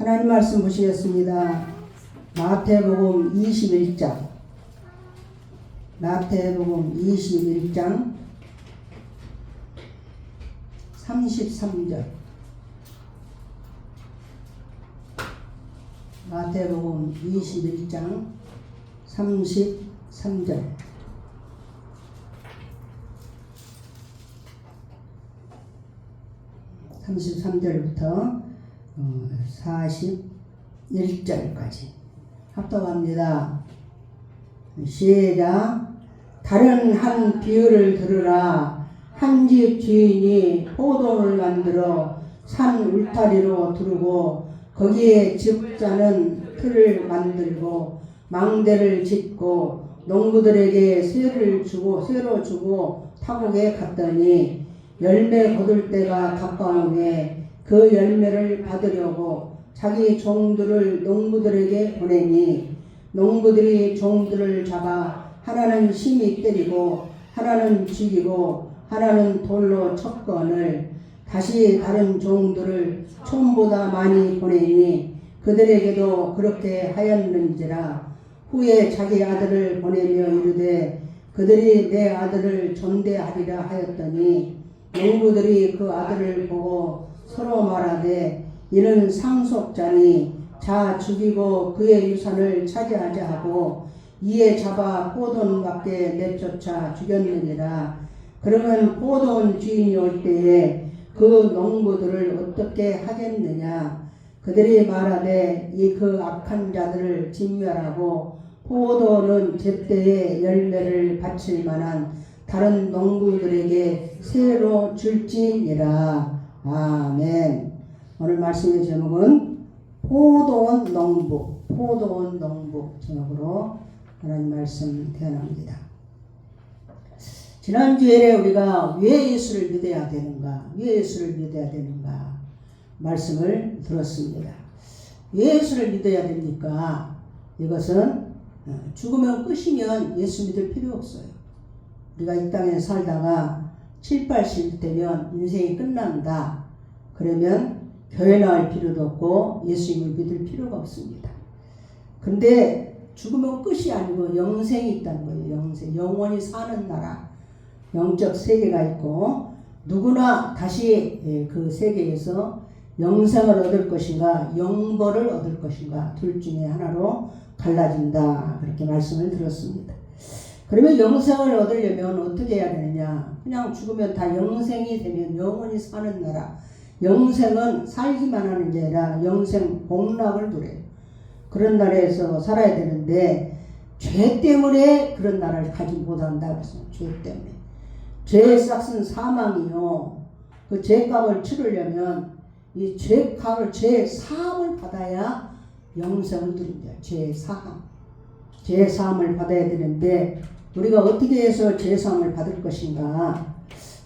하나님 말씀 보시겠습니다. 마태복음 21장. 마태복음 21장 33절. 마태복음 21장 33절. 33절부터 41절까지 합독합니다. 시작. 다른 한 비유를 들으라. 한 집 주인이 포도원을 만들어 산 울타리로 두르고 거기에 집자는 틀을 만들고 망대를 짓고 농부들에게 쇠로 주고 타국에 갔더니 열매 거둘 때가 가까우매 그 열매를 받으려고 자기 종들을 농부들에게 보내니 농부들이 종들을 잡아 하나는 심히 때리고 하나는 죽이고 하나는 돌로 쳤거늘 다시 다른 종들을 처음보다 많이 보내니 그들에게도 그렇게 하였는지라. 후에 자기 아들을 보내며 이르되 그들이 내 아들을 존대하리라 하였더니 농부들이 그 아들을 보고 서로 말하되 이는 상속자니 자 죽이고 그의 유산을 차지하자 하고 이에 잡아 포도원 밖에 내쫓아 죽였느니라. 그러면 포도원 주인이 올 때에 그 농부들을 어떻게 하겠느냐. 그들이 말하되 이 그 악한 자들을 진멸하고 포도원은 제때에 열매를 바칠 만한 다른 농부들에게 새로 줄지니라. 아멘. 오늘 말씀의 제목은 포도원 농부 제목으로 하나님 말씀 대언합니다. 지난주에 우리가 왜 예수를 믿어야 되는가 말씀을 들었습니다. 왜 예수를 믿어야 됩니까? 이것은 죽으면 끝이면 예수 믿을 필요 없어요. 우리가 이 땅에 살다가 7, 80 되면 인생이 끝난다. 그러면 교회 나올 필요도 없고 예수님을 믿을 필요가 없습니다. 근데 죽으면 끝이 아니고 영생이 있다는 거예요. 영생, 영원히 사는 나라, 영적 세계가 있고 누구나 다시 그 세계에서 영생을 얻을 것인가 영벌을 얻을 것인가 둘 중에 하나로 갈라진다. 그렇게 말씀을 들었습니다. 그러면 영생을 얻으려면 어떻게 해야 되느냐. 그냥 죽으면 다 영생이 되면 영원히 사는 나라, 영생은 살기만 하는 게 아니라 영생 복락을 누려요. 그런 나라에서 살아야 되는데 죄 때문에 그런 나라를 가지 못한다. 그래서 죄 때문에 죄의 싹은 사망이요. 그 죄값을 치르려면 이 죄값을 죄 사함을 받아야 영생을 누린다. 죄 사함을 받아야 되는데 우리가 어떻게 해서 죄 사함을 받을 것인가?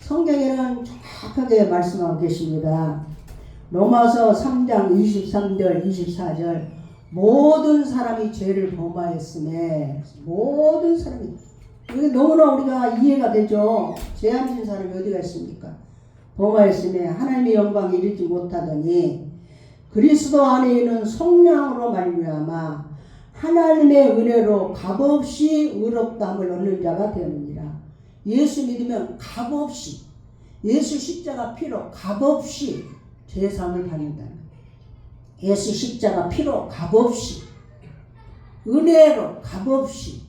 성경에는 정확하게 말씀하고 계십니다. 로마서 3장 23절 24절 모든 사람이 죄를 범하였음에 모든 사람이 이게 너무나 우리가 이해가 되죠. 죄 안 지은 사람이 어디가 있습니까? 범하였음에 하나님의 영광에 이르지 못하더니 그리스도 안에 있는 성령으로 말미암아 하나님의 은혜로 값없이 의롭다함을 얻는 자가 되느니라. 예수 믿으면 값없이 예수 십자가 피로 값없이 죄사함을 받는다는 거예요. 예수 십자가 피로 값없이 은혜로 값없이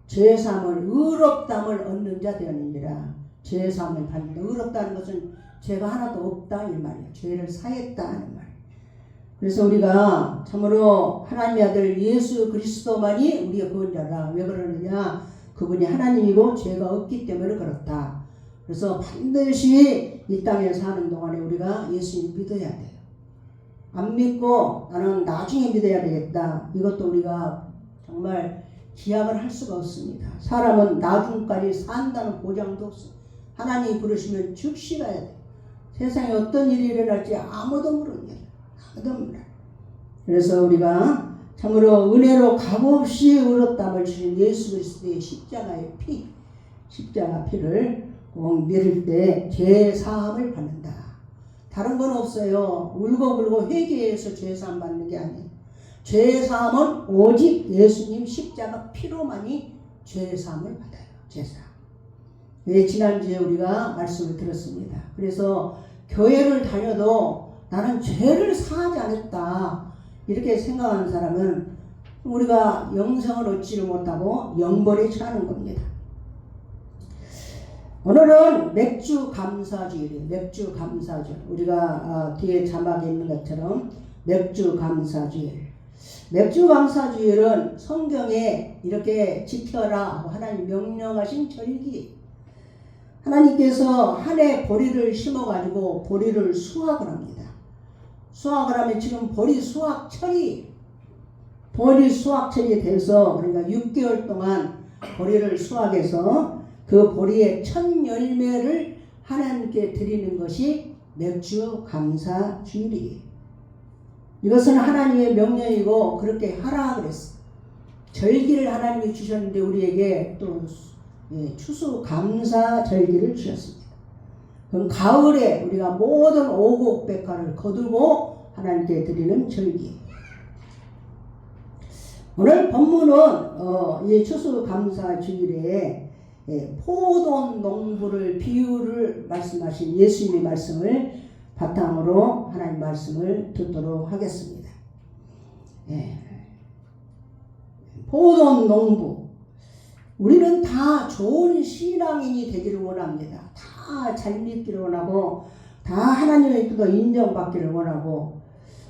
죄사함을 의롭다함을 얻는 자 되느니라. 죄사함을 받는다. 의롭다는 것은 죄가 하나도 없다 이 말이에요. 죄를 사했다 하는 말이에요. 그래서 우리가 참으로 하나님의 아들 예수 그리스도만이 우리의 구원자라. 왜 그러느냐? 그분이 하나님이고 죄가 없기 때문에 그렇다. 그래서 반드시 이 땅에 사는 동안에 우리가 예수님 믿어야 돼요. 안 믿고 나는 나중에 믿어야 되겠다. 이것도 우리가 정말 기약을 할 수가 없습니다. 사람은 나중까지 산다는 보장도 없어. 하나님이 부르시면 즉시 가야 돼. 세상에 어떤 일이 일어날지 아무도 모릅니다. 아무도 몰라요. 그래서 우리가 참으로 은혜로 값없이 의롭다함을 주신 예수 그리스도의 십자가의 피, 십자가 피를 꼭 믿을 때 죄 사함을 받는다. 다른 건 없어요. 울고불고 회개해서 죄사함 받는 게 아니에요. 죄사함은 오직 예수님 십자가 피로만이 죄사함을 받아요. 죄사함. 네, 지난주에 우리가 말씀을 들었습니다. 그래서 교회를 다녀도 나는 죄를 사하지 않았다 이렇게 생각하는 사람은 우리가 영생을 얻지를 못하고 영벌에 처하는 겁니다. 오늘은 맥주 감사주일이에요. 맥주 감사주일. 우리가 뒤에 자막에 있는 것처럼 맥주 감사주일. 맥주 감사주일은 성경에 이렇게 지켜라 하고 하나님 명령하신 절기. 하나님께서 한 해 보리를 심어가지고 보리를 수확을 합니다. 수확을 하면 지금 보리 수확철이 돼서 그러니까 6개월 동안 보리를 수확해서 그 보리의 첫 열매를 하나님께 드리는 것이 맥주 감사 주일이에요. 이것은 하나님의 명령이고 그렇게 하라 그랬어. 절기를 하나님이 주셨는데 우리에게 또 추수 감사 절기를 주셨습니다. 그럼 가을에 우리가 모든 오곡백과를 거두고 하나님께 드리는 절기. 오늘 본문은 이 추수 감사 주일에 포도 농부를 비유를 말씀하신 예수님의 말씀을 바탕으로 하나님 말씀을 듣도록 하겠습니다. 포도 농부. 우리는 다 좋은 신앙인이 되기를 원합니다. 다 잘 믿기를 원하고 다 하나님의 뜻도 인정받기를 원하고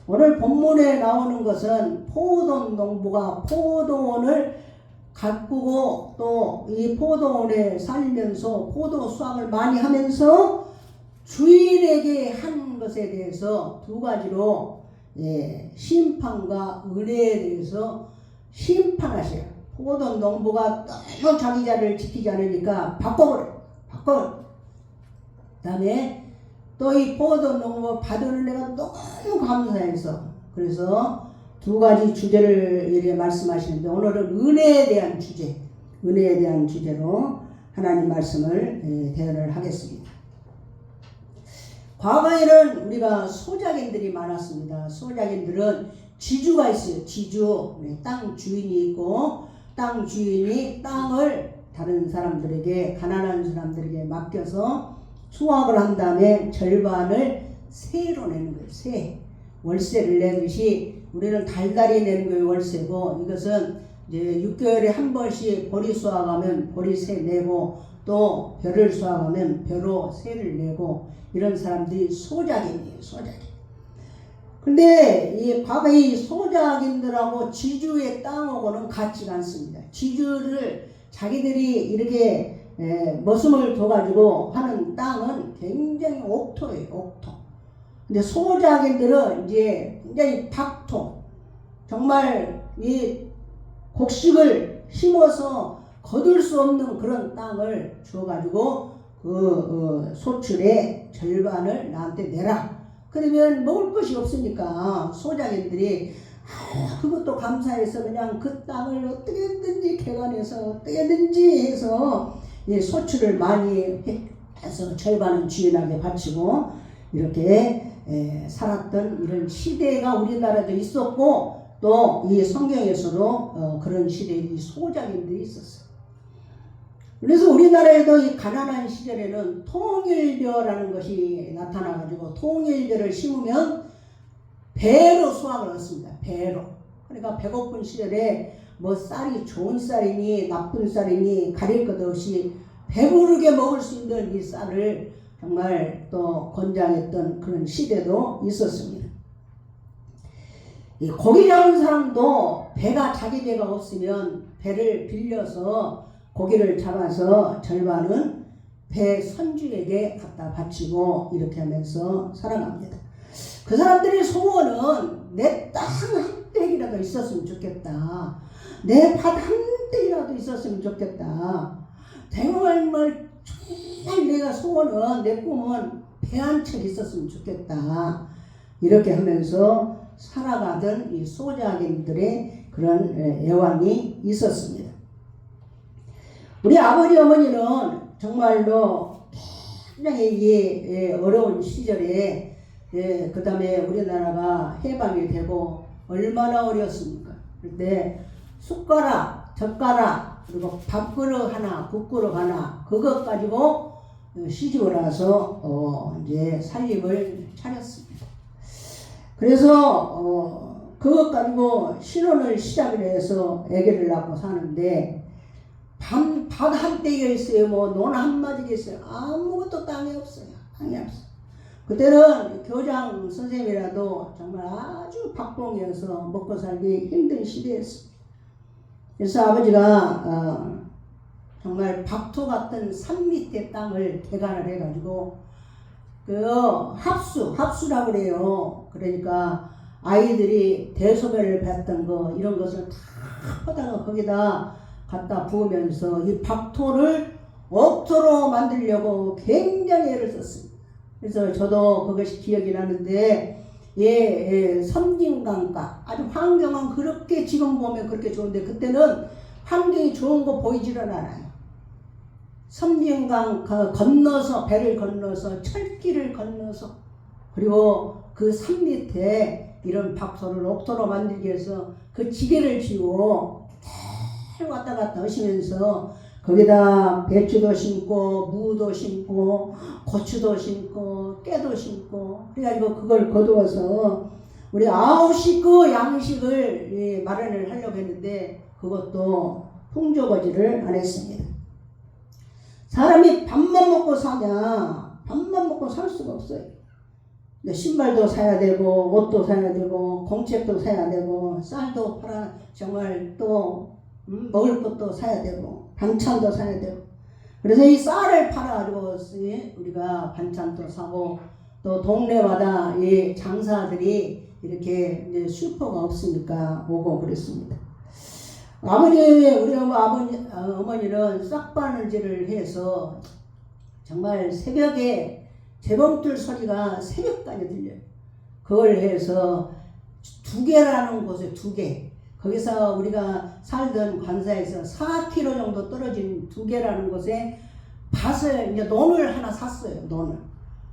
오늘 본문에 나오는 것은 포도 농부가 포도원을 가꾸고 또 이 포도원에 살면서 포도 수확을 많이 하면서 주인에게 한 것에 대해서 두 가지로 심판과 은혜에 대해서 심판하셔요. 포도 농부가 너무 자기 자리를 지키지 않으니까 바꿔버려. 그 다음에 또 이 포도 농부 받은 은혜가 너무 감사해서 그래서 두 가지 주제를 이렇게 말씀하시는데 오늘은 은혜에 대한 주제로 하나님 말씀을 대언을 하겠습니다. 과거에는 우리가 소작인들이 많았습니다. 소작인들은 지주가 있어요. 지주. 땅 주인이 있고 땅 주인이 땅을 다른 사람들에게 가난한 사람들에게 맡겨서 수확을 한 다음에 절반을 세로 내는 거예요. 세. 월세를 내듯이 우리는 달달이 내는 거예요. 월세고 이것은 이제 6개월에 한 번씩 보리 수확하면 보리세 내고 또 벼를 수확하면 벼로 세를 내고 이런 사람들이 소작인이에요. 소작인. 근데 이 과거에 이 소작인들하고 지주의 땅하고는 같지가 않습니다. 지주를 자기들이 이렇게 머슴을 둬가지고 하는 땅은 굉장히 옥토예요. 옥토. 근데 소작인들은 이제 굉장히 박토. 정말 이 곡식을 심어서 거둘 수 없는 그런 땅을 줘가지고 그 소출의 절반을 나한테 내라. 그러면 먹을 것이 없으니까 소작인들이 그것도 감사해서 그냥 그 땅을 어떻게든지 개간해서 어떻게든지 해서 소출을 많이 해서 절반은 주인에게 바치고 이렇게 살았던 이런 시대가 우리나라도 있었고 또 이 성경에서도 그런 시대의 소작인들이 있었어요. 그래서 우리나라에도 이 가난한 시절에는 통일벼라는 것이 나타나가지고 통일벼를 심으면 배로 수확을 얻습니다. 배로. 그러니까 배고픈 시절에 뭐 쌀이 좋은 쌀이니 나쁜 쌀이니 가릴 것 없이 배부르게 먹을 수 있는 이 쌀을 정말 또 권장했던 그런 시대도 있었습니다. 이 고기 잡은 사람도 자기 배가 없으면 배를 빌려서 고기를 잡아서 절반은 배 선주에게 갖다 바치고 이렇게 하면서 살아갑니다. 그 사람들의 소원은 내 땅 한 떼기라도 있었으면 좋겠다. 내 밭 한 떼기라도 있었으면 좋겠다. 정말 내가 소원은 내 꿈은 배 한 척 있었으면 좋겠다. 이렇게 하면서 살아가던 이 소작인들의 그런 애환이 있었습니다. 우리 아버지 어머니는 정말로 굉장히 어려운 시절에 예, 그 다음에 우리나라가 해방이 되고 얼마나 어려웠습니까? 그때 숟가락, 젓가락, 그리고 밥그릇 하나, 국그릇 하나, 그것 가지고 시집을 와서 이제 살림을 차렸습니다. 그래서 그것 가지고 신혼을 시작을 해서 아기를 낳고 사는데 밥 한 떼기가 있어요. 뭐 논 한 마디가 있어요. 아무것도 땅이 없어요. 땅이 없어요. 그때는 교장 선생님이라도 정말 아주 박봉이어서 먹고 살기 힘든 시대였습니다. 그래서 아버지가 정말 박토 같은 산 밑에 땅을 대간을 해가지고 그 합수라고 그래요. 그러니까 아이들이 대소변을 뱉던 거 이런 것을 다 퍼다가 거기다 갖다 부으면서 이 박토를 억토로 만들려고 굉장히 애를 썼습니다. 그래서 저도 그것이 기억이 나는데 섬진강가 아주 환경은 그렇게 지금 보면 그렇게 좋은데 그때는 환경이 좋은 거 보이지를 않아요. 섬진강 건너서 배를 건너서 철길을 건너서 그리고 그 산 밑에 이런 박토를 옥토로 만들기 위해서 그 지게를 쥐고 왔다 갔다 하시면서 거기다 배추도 심고 무도 심고 고추도 심고 깨도 심고 그래가지고 그걸 거두어서 우리 9식구 양식을 마련을 하려고 했는데 그것도 풍조거지를 안 했습니다. 사람이 밥만 먹고 사냐? 밥만 먹고 살 수가 없어요. 신발도 사야 되고 옷도 사야 되고 공책도 사야 되고 쌀도 팔아 정말 또 먹을 것도 사야 되고 반찬도 사야 되고 그래서 이 쌀을 팔아가지고 우리가 반찬도 사고 또 동네마다 이 장사들이 이렇게 이제 슈퍼가 없으니까 오고 그랬습니다. 우리 어머니는 싹바느질을 해서 정말 새벽에 재봉틀 소리가 새벽까지 들려요. 그걸 해서 두개라는 곳에 두개 거기서 우리가 살던 관사에서 4km 정도 떨어진 두개라는 곳에 밭을 이제 논을 하나 샀어요. 논을.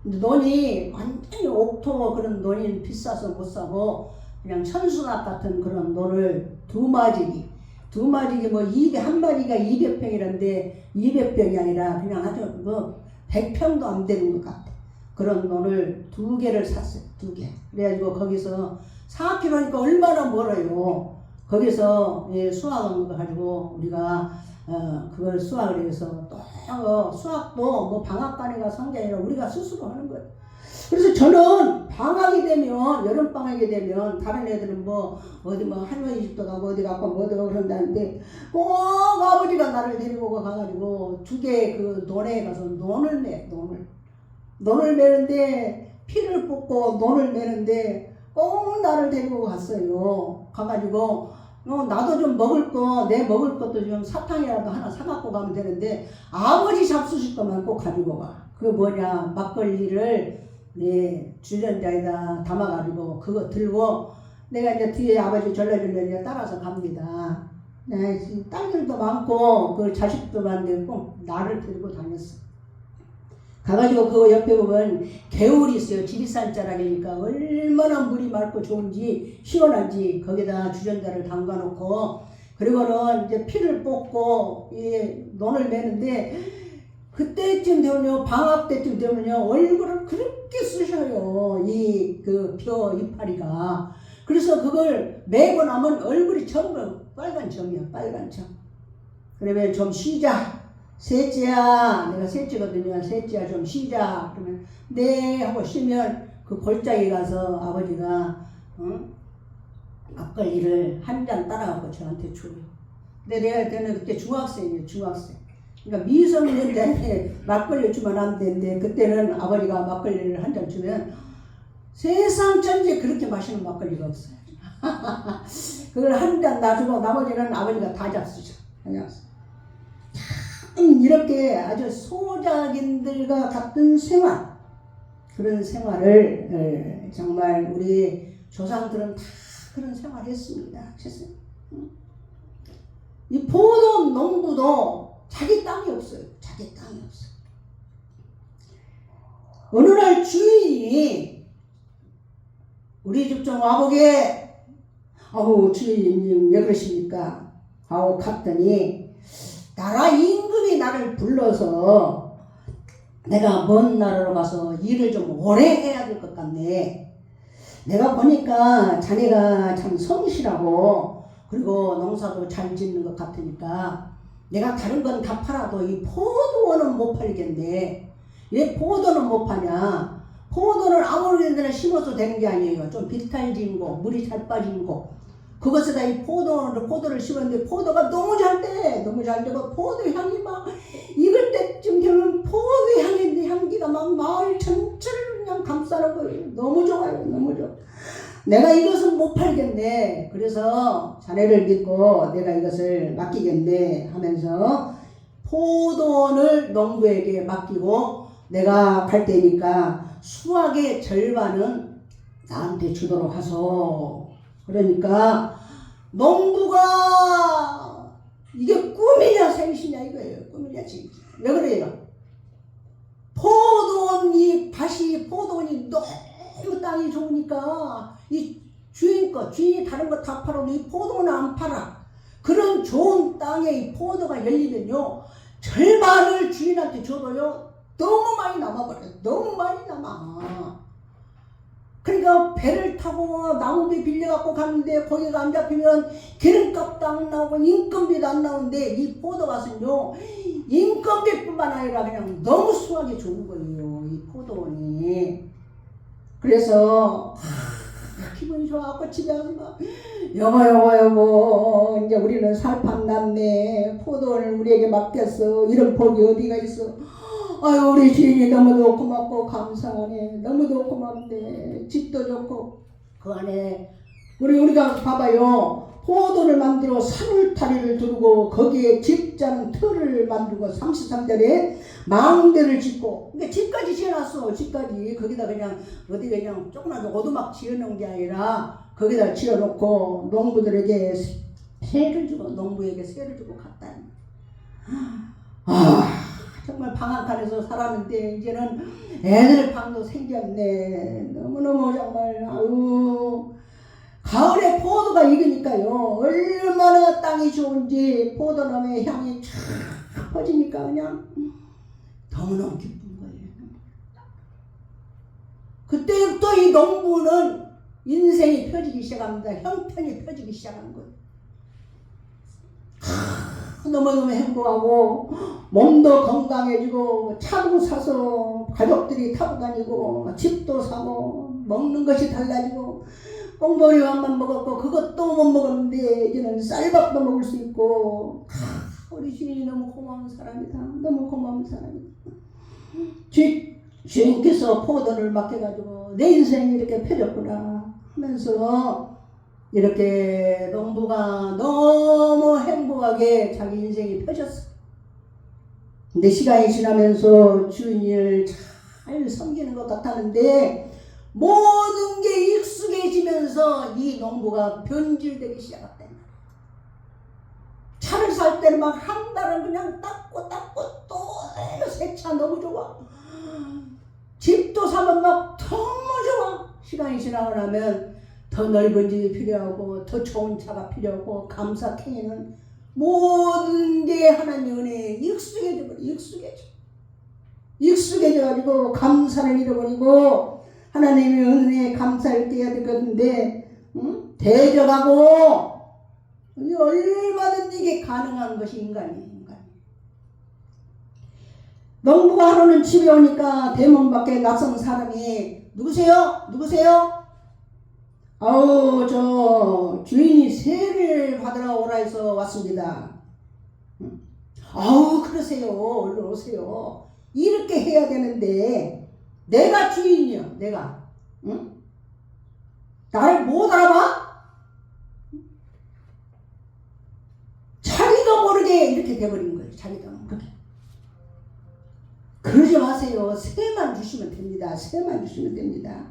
근데 논이 완전히 옥토 그런 논이 비싸서 못 사고 그냥 천수납 같은 그런 논을 두 마지기 뭐 한 마리가 200평이란데 200평이 아니라 그냥 아주 뭐 100평도 안 되는 것 같아. 그런 논을 2개를 샀어요. 2개. 그래가지고 거기서 4km니까 얼마나 멀어요. 거기서 수학한 거 가지고 우리가 그걸 수학을 해서 또 수학도 뭐 방학간에 가서 한 게 아니라 우리가 스스로 하는 거예요. 그래서 저는 방학이 되면 여름 방학이 되면 다른 애들은 뭐 어디 뭐 할머니 집도 가고 어디 가고 그런다는데 꼭 아버지가 나를 데리고 가가지고 2개 그 논에 가서 논을 매는데 피를 뽑고 논을 매는데 꼭 나를 데리고 갔어요. 가가지고 나도 좀 내 먹을 것도 좀 사탕이라도 하나 사갖고 가면 되는데 아버지 잡수실 것만 꼭 가지고 가. 그 뭐냐 막걸리를 주전자에다 담아가지고 그거 들고 내가 이제 뒤에 아버지 절레절레 따라서 갑니다. 딸들도 많고 그 자식도 많은데 꼭 나를 데리고 다녔어. 가가지고 그 옆에 보면 개울이 있어요. 지리산 자락이니까 얼마나 물이 맑고 좋은지 시원한지 거기다 주전자를 담가놓고 그리고는 이제 피를 뽑고 논을 매는데 그때쯤 되면요 방학 때쯤 되면요 얼굴을 그렇게 쑤셔요. 그 벼 이파리가. 그래서 그걸 매고 나면 얼굴이 전부 빨간 점이야. 빨간 점. 그러면 좀 쉬자. 셋째야, 내가 셋째거든요. 셋째야 좀 쉬자. 그러면 네 하고 쉬면 그 골짜기 가서 아버지가 막걸리를 한 잔 따라가고 저한테 줘요. 근데 내가 그때는 그때 중학생이에요. 중학생. 그러니까 미성년자한테 막걸리 주면 안 되는데 그때는 아버지가 막걸리를 한 잔 주면 세상 천지에 그렇게 마시는 막걸리가 없어요. 그걸 한 잔 놔주고 나머지는 아버지가 다 잡수죠. 이렇게 아주 소작인들과 같은 생활, 그런 생활을 정말 우리 조상들은 다 그런 생활을 했습니다. 이 포도 농부도 자기 땅이 없어요. 자기 땅이 없어요. 어느 날 주인이 우리 집 좀 와보게. 아우 주인님 왜 그러십니까? 아우 갔더니 나라 임금이 나를 불러서 내가 먼 나라로 가서 일을 좀 오래 해야 될 것 같네. 내가 보니까 자네가 참 성실하고 그리고 농사도 잘 짓는 것 같으니까 내가 다른 건 다 팔아도 이 포도원은 못 팔겠네. 왜 포도는 못 파냐? 포도는 아무리 데나 심어도 되는 게 아니에요. 좀 비탈진 곳, 물이 잘 빠진 곳. 그것에다 이 포도를 심었는데 포도가 너무 잘 돼. 너무 잘 되고 포도 향이 막 익을 때쯤 되면 포도 향기가 막 마을 전체를 그냥 감싸는 거예요. 너무 좋아요. 너무 좋아. 내가 이것은 못 팔겠네. 그래서 자네를 믿고 내가 이것을 맡기겠네 하면서 포도원을 농부에게 맡기고 내가 갈 때니까 수확의 절반은 나한테 주도록 하소. 그러니까 농부가 이게 꿈이냐 생시냐 이거예요. 꿈이냐 생시. 왜 그래요? 포도원이 너무 땅이 좋으니까 이 주인이 다른 거 다 팔아도 이 포도는 안 팔아. 그런 좋은 땅에 이 포도가 열리면요 절반을 주인한테 줘도요 너무 많이 남아버려요. 너무 많이 남아. 그러니까 배를 타고 나무배 빌려갖고 가는데 거기가 안 잡히면 기름값도 안 나오고 인건비도 안 나오는데 이 포도밭은요 인건비뿐만 아니라 그냥 너무 수확이 좋은 거예요. 이 포도원이. 그래서 기분이 좋아갖고 집에 가서 막 여보 이제 우리는 살판 났네. 포도원을 우리에게 맡겼어. 이런 복이 어디가 있어. 아유 우리 주인이 너무도 고맙고 감사하네. 너무도 고맙네. 집도 좋고 그 안에 우리가 봐봐요. 포도를 만들어 산울타리를 두르고 거기에 집자는 틀을 만들고 33절에 망대를 짓고 그러니까 집까지 지어놨어. 집까지 거기다 그냥 어디 그냥 조그만 오두막 지어놓은 게 아니라 거기다 지어놓고 농부들에게 세를 주고 농부에게 세를 주고 갔다. 정말 방앗간에서 살았는데 이제는 애들 방도 생겼네. 너무너무 정말 아유 가을에 포도가 익으니까요 얼마나 땅이 좋은지 포도나무의 향이 쫙 퍼지니까 그냥 너무너무 기쁜 거예요. 그때부터 이 농부는 인생이 펴지기 시작합니다. 형편이 펴지기 시작하는 거예요. 너무너무 행복하고 몸도 건강해지고 차도 사서 가족들이 타고 다니고 집도 사고 먹는 것이 달라지고 꽁보리밥만 먹었고 그것도 못 먹었는데 이제는 쌀밥도 먹을 수 있고 우리 주인이 너무 고마운 사람이다. 너무 고마운 사람이다. 주인께서 포도를 맡겨가지고 내 인생이 이렇게 펴졌구나 하면서 이렇게 농부가 너무 행복하게 자기 인생이 펴졌어. 근데 시간이 지나면서 주인을 잘 섬기는 것 같았는데 모든 게 익숙해지면서 이 농부가 변질되기 시작했다. 차를 살 때는 막 한 달은 그냥 닦고 또 세차 너무 좋아. 집도 사면 막 너무 좋아. 시간이 지나고 나면 더 넓은 집이 필요하고 더 좋은 차가 필요하고 감사탱이는 모든 게 하나님의 은혜에 익숙해져가지고 감사를 잃어버리고 하나님의 은혜에 감사를 떼야 되겠는데 대적하고 얼마든지 이게 가능한 것이 인간이에요. 농부가 하루는 집에 오니까 대문 밖에 낯선 사람이 누구세요? 아우 저 주인이 세를 받으러 오라 해서 왔습니다. 아우 그러세요. 얼른 오세요. 이렇게 해야 되는데 내가 주인이요. 내가 응? 나를 못 알아봐? 자기도 모르게 이렇게 돼버린 거예요. 자기도 모르게. 그러지 마세요. 세만 주시면 됩니다. 세만 주시면 됩니다.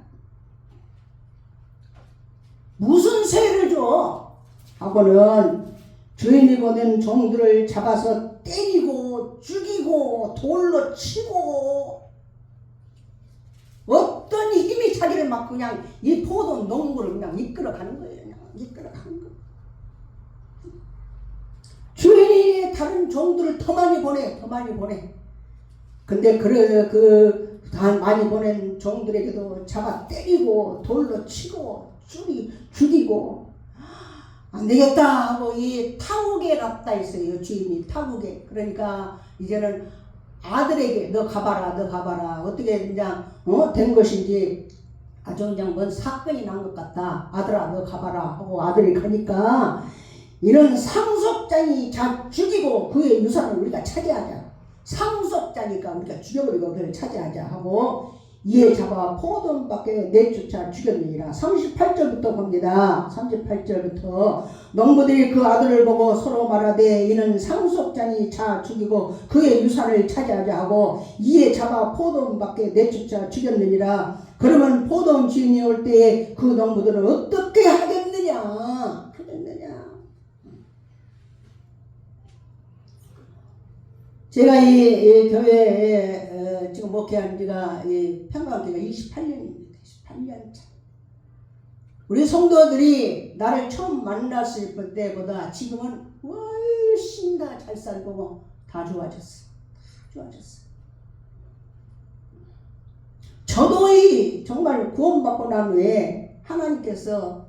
무슨 세를 줘? 하고는 주인이 보낸 종들을 잡아서 때리고 죽이고 돌로 치고 어떤 힘이 자기를 막 그냥 이 포도 농부를 그냥 이끌어가는 거예요. 그냥 이끌어가는 거. 주인이 다른 종들을 더 많이 보내, 더 많이 보내. 근데 다 많이 보낸 종들에게도 잡아 때리고 돌로 치고 죽이고 안 되겠다 하고 이 타국에 갔다 했어요. 주인이 타국에. 그러니까 이제는 아들에게 너 가봐라, 너 가봐라. 어떻게 그냥 된 것인지 아주 그냥 뭔 사건이 난 것 같다. 아들아 너 가봐라 하고 아들이 가니까 이런 상속자니 죽이고 그의 유산을 우리가 차지하자. 상속자니까 우리가 죽여버리고 그를 차지하자 하고 이에 잡아 포도원밖에 내쫓아 죽였느니라. 38절부터 봅니다. 38절부터 농부들이 그 아들을 보고 서로 말하되 이는 상속자니 죽이고 그의 유산을 차지하자 하고 이에 잡아 포도원밖에 내쫓아 죽였느니라. 그러면 포도원 주인이 올 때에 그 농부들은 어떻게 하겠느냐. 제가 이 교회에 지금 목회한 지가 평강교회가 28년입니다. 28년 차. 우리 성도들이 나를 처음 만났을 때보다 지금은 훨씬 다 잘 살고 다 좋아졌어. 저도 정말 구원받고 난 후에 하나님께서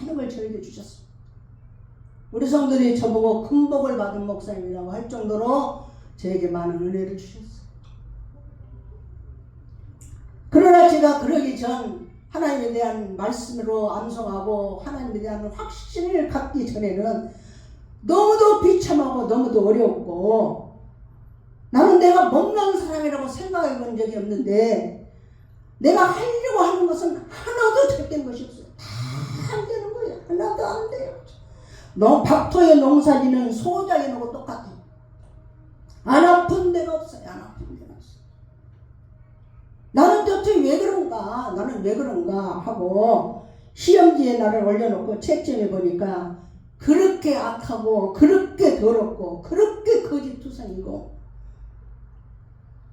많은 걸 저에게 주셨습니다. 우리 성도들이 저보고 큰 복을 받은 목사님이라고 할 정도로 저에게 많은 은혜를 주셨어요. 그러나 제가 그러기 전 하나님에 대한 말씀으로 암송하고 하나님에 대한 확신을 갖기 전에는 너무도 비참하고 너무도 어려웠고 나는 내가 못난 사람이라고 생각해 본 적이 없는데 내가 하려고 하는 것은 하나도 잘 된 것이 없어요. 다 안 되는 거예요. 하나도 안 돼요. 박토에 농사지는 소작이하고 똑같아요. 안 아픈 데가 없어요. 안 아픈 데가 없어요. 나는 도대체 왜 그런가? 나는 왜 그런가? 하고 시험지에 나를 올려놓고 채점해 보니까 그렇게 악하고 그렇게 더럽고 그렇게 거짓투성이고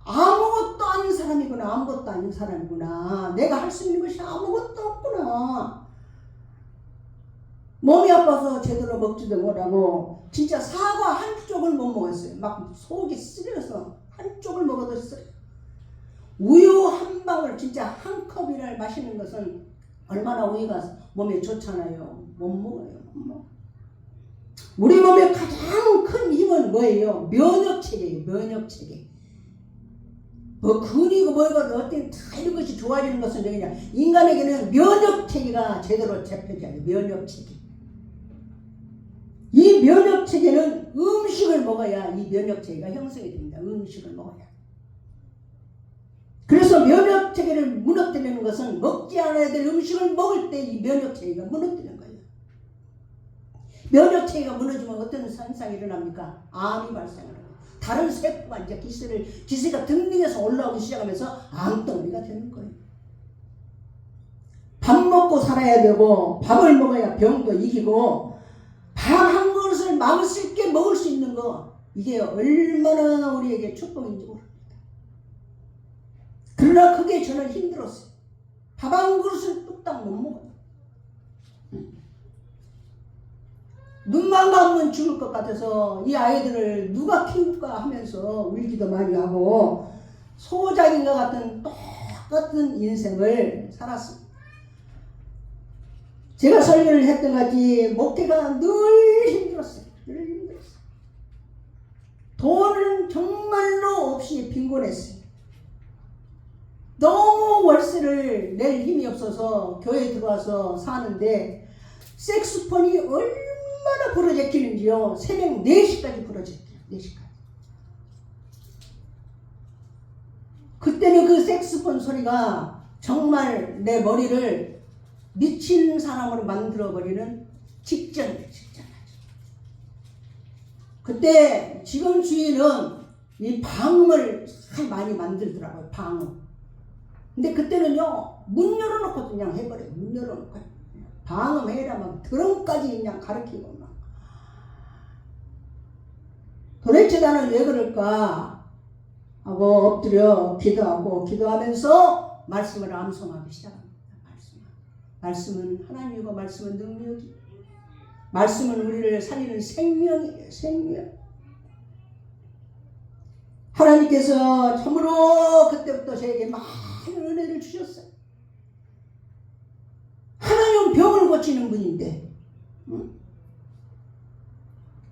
아무것도 아닌 사람이구나. 아무것도 아닌 사람이구나. 내가 할 수 있는 것이 아무것도 없구나. 몸이 아파서 제대로 먹지도 못하고 진짜 사과 한쪽을 못 먹었어요. 막 속이 쓰려서 한쪽을 먹어도 쓰려요. 우유 한 방울 진짜 한 컵이나 마시는 것은 얼마나 우유가 몸에 좋잖아요. 못 먹어요. 못 먹어. 우리 몸의 가장 큰 힘은 뭐예요? 면역체계예요. 면역체계. 뭐 근이고 뭐고 어떤 다 이런 것이 좋아지는 것은 그냥 인간에게는 면역체계가 제대로 잡혀져야 돼요. 면역체계. 이 면역체계는 음식을 먹어야 이 면역체계가 형성이 됩니다. 음식을 먹어야. 그래서 면역체계를 무너뜨리는 것은 먹지 않아야 될 음식을 먹을 때 이 면역체계가 무너뜨리는 거예요. 면역체계가 무너지면 어떤 현상이 일어납니까? 암이 발생을 해요. 다른 세포가 이제 기세가 등등해서 올라오기 시작하면서 암덩어리가 되는 거예요. 밥 먹고 살아야 되고 밥을 먹어야 병도 이기고 밥 한 그릇을 마음을 쓸게 먹을 수 있는 거 이게 얼마나 우리에게 축복인지 모릅니다. 그러나 그게 저는 힘들었어요. 밥 한 그릇을 뚝딱 못 먹어요. 눈만 감으면 죽을 것 같아서 이 아이들을 누가 키울까 하면서 울기도 많이 하고 소작인과 같은 똑같은 인생을 살았습니다. 제가 설교를 했던 같이 목회가 늘 힘들었어요. 늘 힘들었어요. 돈은 정말로 없이 빈곤했어요. 너무 월세를 낼 힘이 없어서 교회에 들어와서 사는데 색소폰이 얼마나 부러졌기는지요. 새벽 4시까지 부러졌대요. 4시까지. 그때는 그 색소폰 소리가 정말 내 머리를 미친 사람으로 만들어버리는 직전이에요. 그때 지금 주인은 이 방음을 참 많이 만들더라고요. 방음. 근데 그때는요, 문 열어놓고 그냥 해버려요. 문 열어놓고. 방음해라, 막 드럼까지 그냥 가르치고 막. 도대체 나는 왜 그럴까? 하고 엎드려 기도하고 기도하면서 말씀을 암송하기 시작합니다. 말씀은 하나님이고 말씀은 능력이에요. 말씀은 우리를 살리는 생명이에요. 생명. 하나님께서 참으로 그때부터 저에게 많은 은혜를 주셨어요. 하나님은 병을 고치는 분인데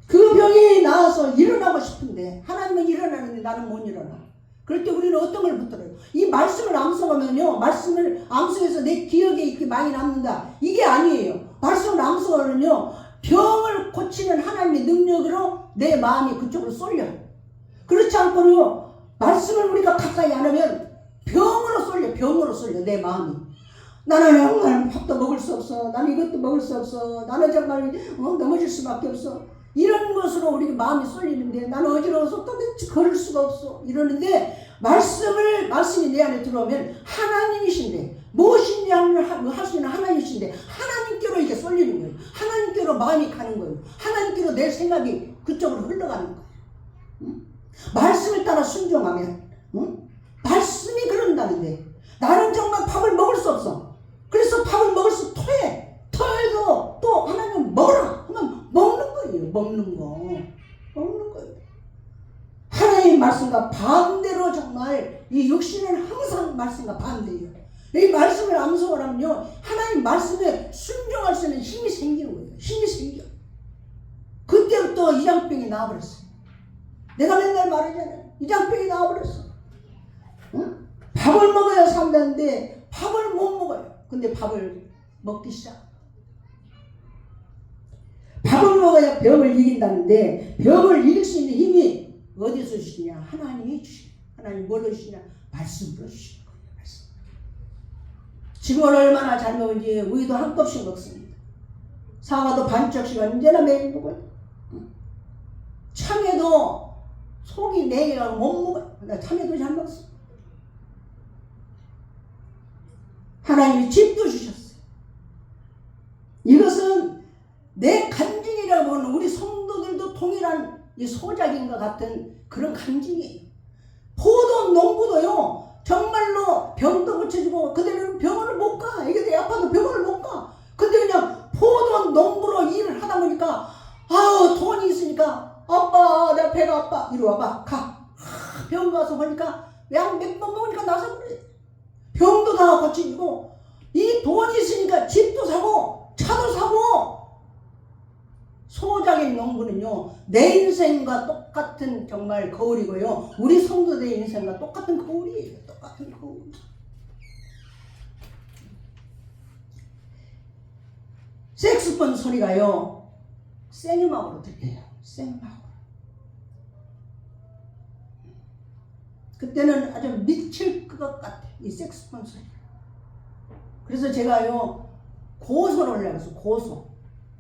그 병이 나아서 일어나고 싶은데 하나님은 일어나는데 나는 못 일어나. 그럴 때 우리는 어떤 걸 붙들어요? 이 말씀을 암송하면요, 말씀을 암송해서 내 기억에 있게 많이 남는다, 이게 아니에요. 말씀을 암송하면요, 병을 고치는 하나님의 능력으로 내 마음이 그쪽으로 쏠려요. 그렇지 않고요, 말씀을 우리가 가까이 안 하면 병으로 쏠려. 병으로 쏠려 내 마음이. 나는 정말 밥도 먹을 수 없어, 나는 이것도 먹을 수 없어, 나는 정말 넘어질 수밖에 없어, 이런 것으로 우리 마음이 쏠리는데, 나는 어지러워서 도대체 걸을 수가 없어 이러는데, 말씀이 내 안에 들어오면 하나님이신데, 무엇이냐 할 수 있는 하나님이신데 하나님께로 이게 쏠리는 거예요. 하나님께로 마음이 가는 거예요. 하나님께로 내 생각이 그쪽으로 흘러가는 거예요. 말씀을 따라 순종하면, 말씀이 그런다는데 나는 정말 밥을 먹을 수 없어. 그래서 밥을 먹을 수 토해. 토해도 또 하나님 먹어라 하면 먹는 거예요. 먹는 거예요. 하나님의 말씀과 반대로 정말 이 육신은 항상 말씀과 반대예요. 이 말씀을 암송을 하면요, 하나님 말씀에 순종할 수 있는 힘이 생기는 거예요. 힘이 생겨. 그때부터 이장병이 나와버렸어요. 내가 맨날 말하잖아요. 이장병이 나와버렸어. 응? 밥을 먹어야 산다는데 밥을 못 먹어요. 근데 밥을 먹기 시작. 밥을 먹어야 병을 이긴다는데, 병을 이길 수 있는 힘이 어디서 주시냐? 하나님이 주시냐? 하나님 뭘로 주시냐? 말씀으로 주시는 거예요. 말씀. 지금은 얼마나 잘 먹은지 우유도 한 컵씩 먹습니다. 사과도 반쪽씩 언제나 매일 먹어요. 참외도 속이 4개가 못 먹어요. 나 참외도 잘 먹었어. 하나님이 집도 주셨어요. 이것은 내 간증이라고 보는 우리 성도들도 동일한 이 소작인과 같은 그런 간증이에요. 포도 농부도요, 정말로 병도 고쳐주고, 그들은 병원을 못 가. 이게 내 아파도 병원을 못 가. 근데 그냥 포도 농부로 일을 하다 보니까, 아우, 돈이 있으니까, 아빠, 내 배가 아파. 이리 와봐, 가. 병 가서 보니까, 약 몇 번 먹으니까 나서 그래. 병도 다 고쳐주고, 이 돈이 있으니까 집도 사고, 차도 사고. 소작인 농부는요, 내 인생과 똑같은 정말 거울이고요, 우리 성도들의 인생과 똑같은 거울이에요. 똑같은 거울. 색스폰 소리가요, 생음악으로 들려요. 생음악으로. 그때는 아주 미칠 것 같아, 이 색스폰 소리. 그래서 제가요, 고소를 하려고 했어. 고소.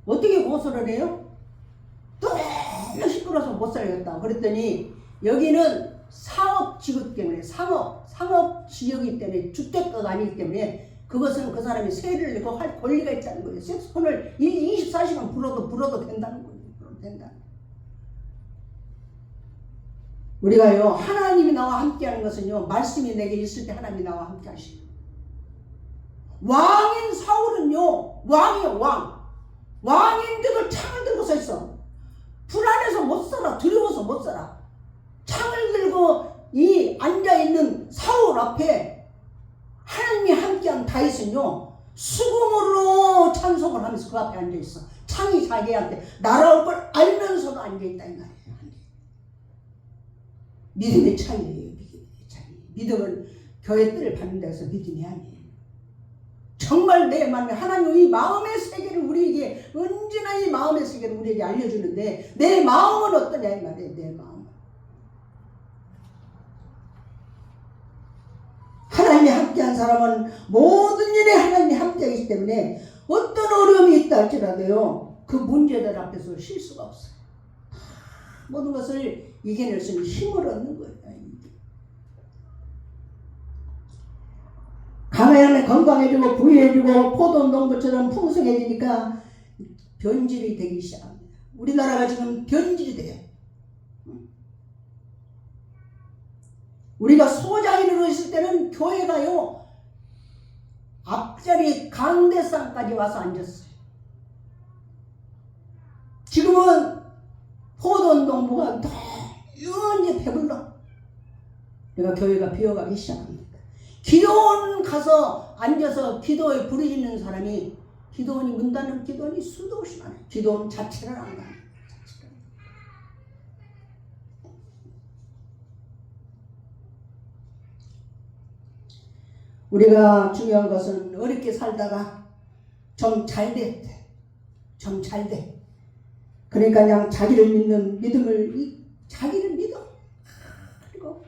어떻게 고소를 해요? 너무 시끄러워서 못 살겠다. 그랬더니 여기는 상업지구 때문에, 상업지역이기 때문에, 주택가가 아니기 때문에 그것은 그 사람이 세를 내고 할 권리가 있다는 거예요. 색소폰을 24시간 불어도 된다는 거예요. 우리가요, 하나님이 나와 함께하는 것은요, 말씀이 내게 있을 때 하나님이 나와 함께 하시고, 왕인 사울은요, 왕이에요. 왕인데도 창을 들고 서 있어. 불안해서 못 살아. 두려워서 못 살아. 창을 들고 이 앉아있는 사울 앞에 하나님이 함께한 다윗은요, 수금으로 찬송을 하면서 그 앞에 앉아있어. 창이 자기한테 날아올 걸 알면서도 앉아있다, 이 말이에요. 믿음의 창이에요. 믿음의 창. 믿음은 교회 뜰을 받는 데서 믿음이 아니에요. 정말 내 마음에, 하나님이 마음의 세계를 우리에게, 언제나 이 마음의 세계를 우리에게 알려주는데, 내 마음은 어떠냐 이 말이에요. 내 마음. 하나님이 함께한 사람은 모든 일에 하나님이 함께하기 때문에 어떤 어려움이 있다 할지라도요, 그 문제들 앞에서 쉴 수가 없어요. 모든 것을 이겨낼 수 있는 힘을 얻는 거예요. 가면에 건강해지고 부유해지고 포도 농부처럼 풍성해지니까 변질이 되기 시작합니다. 우리나라가 지금 변질이 돼요. 우리가 소장인으로 있을 때는 교회가요, 앞자리 강대상까지 와서 앉았어요. 지금은 포도원동부가 너무 배불러. 내가 교회가 비어가기 시작합니다. 기도원 가서 앉아서 기도에 부르짖는 사람이 기도원이 문 닫는 기도원이 수도 없이 많아요. 기도원 자체를 안 가요. 우리가 중요한 것은 어렵게 살다가 좀 잘 됐대. 좀 잘 돼. 그러니까 그냥 자기를 믿는 믿음을 자기를 믿어. 그리고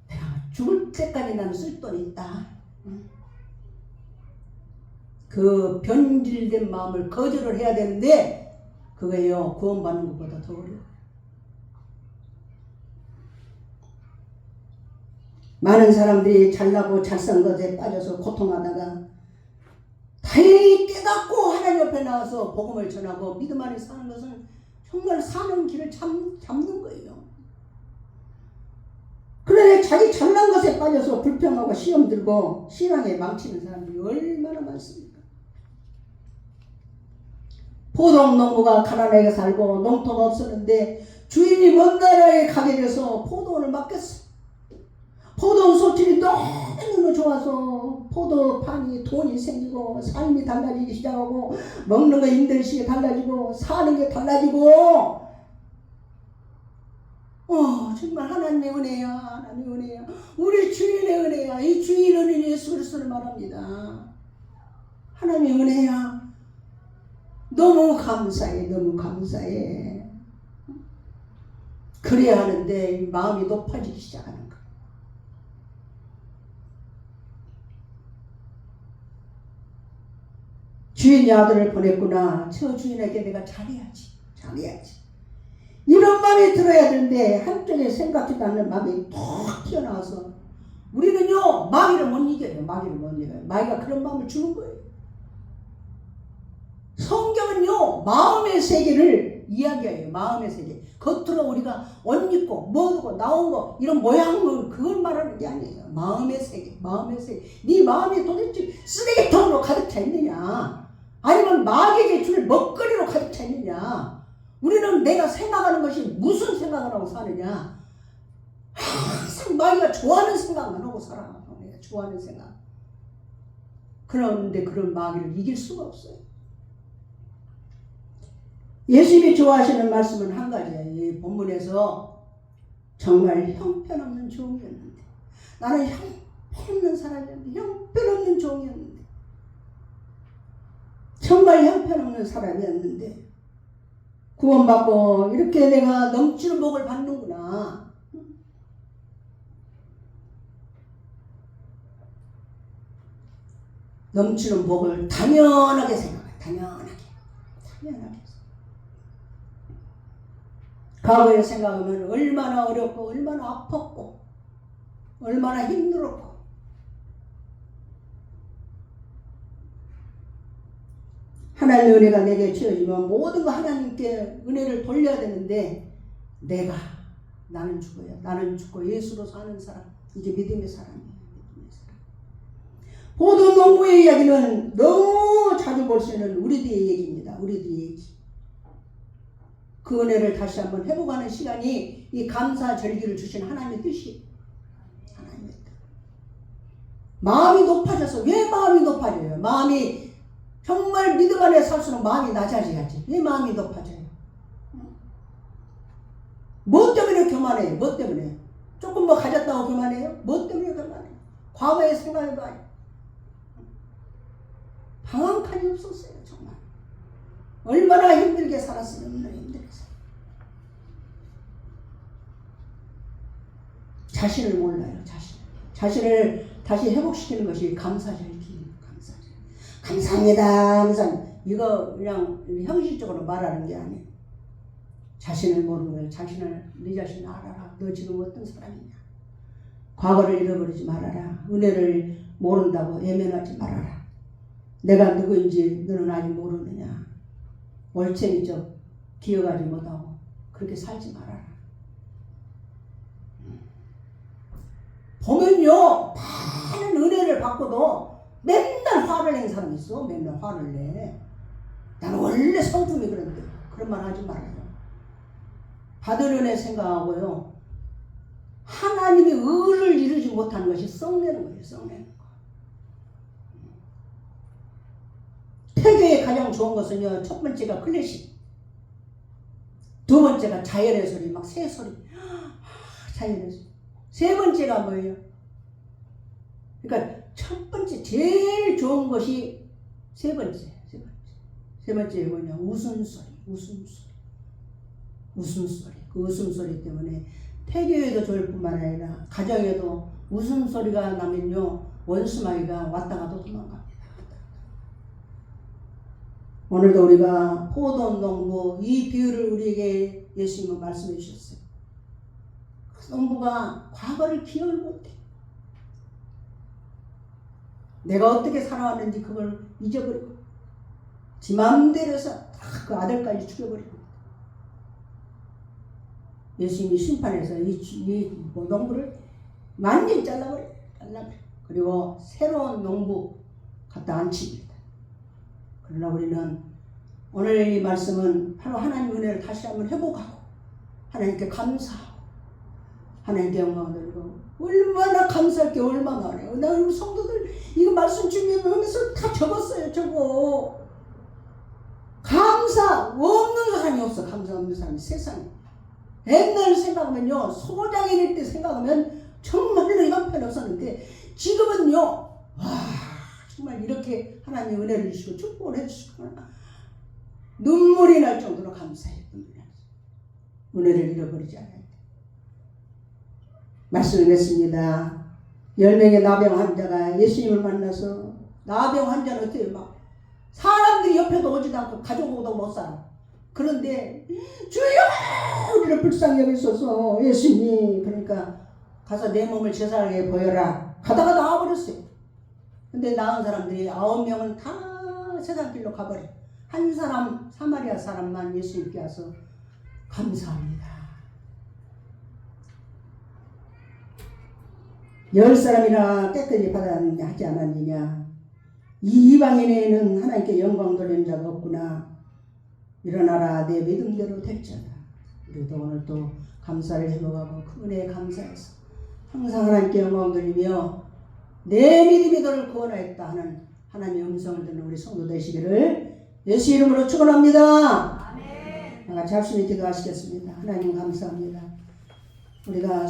내가 죽을 때까지 나는 쓸 돈이 있다. 그 변질된 마음을 거절을 해야 되는데 그거예요. 구원받는 것보다 더 어려워. 많은 사람들이 잘나고 잘산 것에 빠져서 고통하다가 다행히 깨닫고 하나님 옆에 나와서 복음을 전하고 믿음 안에 사는 것은 정말 사는 길을 잡는 거예요. 그런데 자기 잘난 것에 빠져서 불평하고 시험 들고 신앙에 망치는 사람들이 얼마나 많습니까? 포도농부가 가난하게 살고 농토가 없었는데 주인이 먼 나라에 가게 돼서 포도원을 맡겼어. 포도원 소출이 너무 좋아서 포도판이 돈이 생기고 삶이 달라지기 시작하고 먹는 거 힘들시게 달라지고 사는 게 달라지고 정말 하나님의 은혜야. 하나님의 은혜야. 우리 주인의 은혜야. 이 주인은 예수 그리스도를 말합니다. 하나님의 은혜야. 너무 감사해. 너무 감사해. 그래야 하는데 마음이 높아지기 시작하는 거야. 주인이 아들을 보냈구나. 저 주인에게 내가 잘해야지. 이런 마음이 들어야 되는데 한쪽에 생각지도 않는 마음이 툭 튀어나와서 우리는요 마귀를 못 이겨요. 마귀가 그런 마음을 주는 거예요. 성경은요 마음의 세계를 이야기해요. 마음의 세계. 겉으로 우리가 옷 입고 뭐고 나온 거 이런 모양은 그걸 말하는 게 아니에요. 마음의 세계. 네 마음이 도대체 쓰레기통으로 가득 차 있느냐 아니면 마귀에게 줄 먹거리로 가득 차 있느냐. 우리는 내가 생각하는 것이 무슨 생각을 하고 사느냐. 항상 마귀가 좋아하는 생각만 하고 살아. 내가 좋아하는 생각. 그런데 그런 마귀를 이길 수가 없어요. 예수님이 좋아하시는 말씀은 한 가지예요. 이 본문에서 정말 형편없는 종이었는데 나는 형편없는 사람이었는데 형편없는 종이었는데 정말 형편없는 사람이었는데 구원받고 이렇게 내가 넘치는 복을 받는구나. 넘치는 복을 당연하게 생각해. 당연하게. 과거에 생각하면 얼마나 어렵고 얼마나 아팠고 얼마나 힘들었고 하나님의 은혜가 내게 주어지면 모든 거 하나님께 은혜를 돌려야 되는데 나는 죽고 예수로 사는 사람. 이게 믿음의 사람이에요. 포도농부의 이야기는 너무 자주 볼 수 있는 우리들의 얘기입니다. 우리들의 얘기. 그 은혜를 다시 한번 회복하는 시간이 이 감사절기를 주신 하나님의 뜻이에요. 하나님의 뜻. 마음이 높아져서 왜 마음이 높아져요? 마음이 정말 믿음 안에 살수록 마음이 낮아져야지. 왜 마음이 높아져요? 뭐 때문에 교만해요? 뭐 때문에? 조금 뭐 가졌다고 교만해요? 뭐 때문에 교만해요? 과거에 생각해봐요. 방황 칸이 없었어요. 정말. 얼마나 힘들게 살았으면 얼마나 힘들게 살았어요. 자신을 몰라요. 자신을 다시 회복시키는 것이 감사절기예요. 감사합니다. 이거 그냥 형식적으로 말하는 게 아니에요. 자신을 모르는 거예요. 네 자신을 알아라. 너 지금 어떤 사람이냐. 과거를 잃어버리지 말아라. 은혜를 모른다고 외면하지 말아라. 내가 누구인지 너는 아직 모르느냐. 올챙이적 기억하지 못하고 그렇게 살지 말아라. 보면요 많은 은혜를 받고도 맨날 화를 내는 사람이 있어. 맨날 화를 내. 나는 원래 성품이 그런데 그런 말 하지 말아요. 받으려내 생각하고요. 하나님이 의를 이루지 못하는 것이 썩내는 거예요. 썩내는 거. 태교의 가장 좋은 것은요. 첫 번째가 클래식. 두 번째가 자연의 소리. 막 새 소리. 자연의 소리. 세 번째가 뭐예요? 그러니까 첫 번째 제일 좋은 것이 세 번째. 세 번째 뭐냐? 웃음소리. 그 웃음소리 때문에 태교에도 좋을 뿐만 아니라 가정에도 웃음소리가 나면요. 원수마귀가 왔다가도 도망갑니다. 오늘도 우리가 포도원 농부 이 비유를 우리에게 예수님은 말씀해 주셨어요. 그 농부가 과거를 기억을 못해. 내가 어떻게 살아왔는지 그걸 잊어버리고 지 마음대로 해서 그 아들까지 죽여버리고 예수님이 심판해서 이 농부를 완전히 잘라버려. 그리고 새로운 농부 갖다 앉힙니다. 그러나 우리는 오늘 이 말씀은 바로 하나님 은혜를 다시 한번 회복하고 하나님께 감사하고 하나님께 영광을 돌리고 얼마나 감사할 게 얼마나 해요. 나 우리 성도들 이거 말씀 준비하면서 다 적었어요. 저거 감사 없는 사람이 없어. 감사 없는 사람이 세상에. 옛날 생각하면요. 소장이 될 때 생각하면 정말로 형편 없었는데 지금은요. 와 정말 이렇게 하나님 은혜를 주시고 축복을 해주시구나. 눈물이 날 정도로 감사해요. 은혜를 잃어버리지 않아야 돼. 말씀을 냈습니다. 10명의 나병 환자가 예수님을 만나서 나병 환자는 어때요? 막 사람들이 옆에도 오지도 않고 가족오도 못 살아. 그런데 주여 우리를 불쌍히 여기소서 예수님. 그러니까 가서 내 몸을 제사하게 보여라. 가다가 나와버렸어요. 근데 나은 사람들이 9명은 다 세상길로 가버려. 한 사람 사마리아 사람만 예수님께 와서 감사합니다. 10사람이나 깨끗이 하지 않았느냐. 이 이방인에는 하나님께 영광 돌리는 자가 없구나. 일어나라 내 믿음대로 될지어다. 우리도 오늘 또 감사를 회복하고 그 은혜에 감사해서 항상 하나님께 영광 돌리며 내 믿음이 너를 구원하였다 하는 하나님의 음성을 듣는 우리 성도 되시기를 예수 이름으로 축원합니다. 아멘. 같이 합심히 기도하시겠습니다. 하나님 감사합니다. 우리가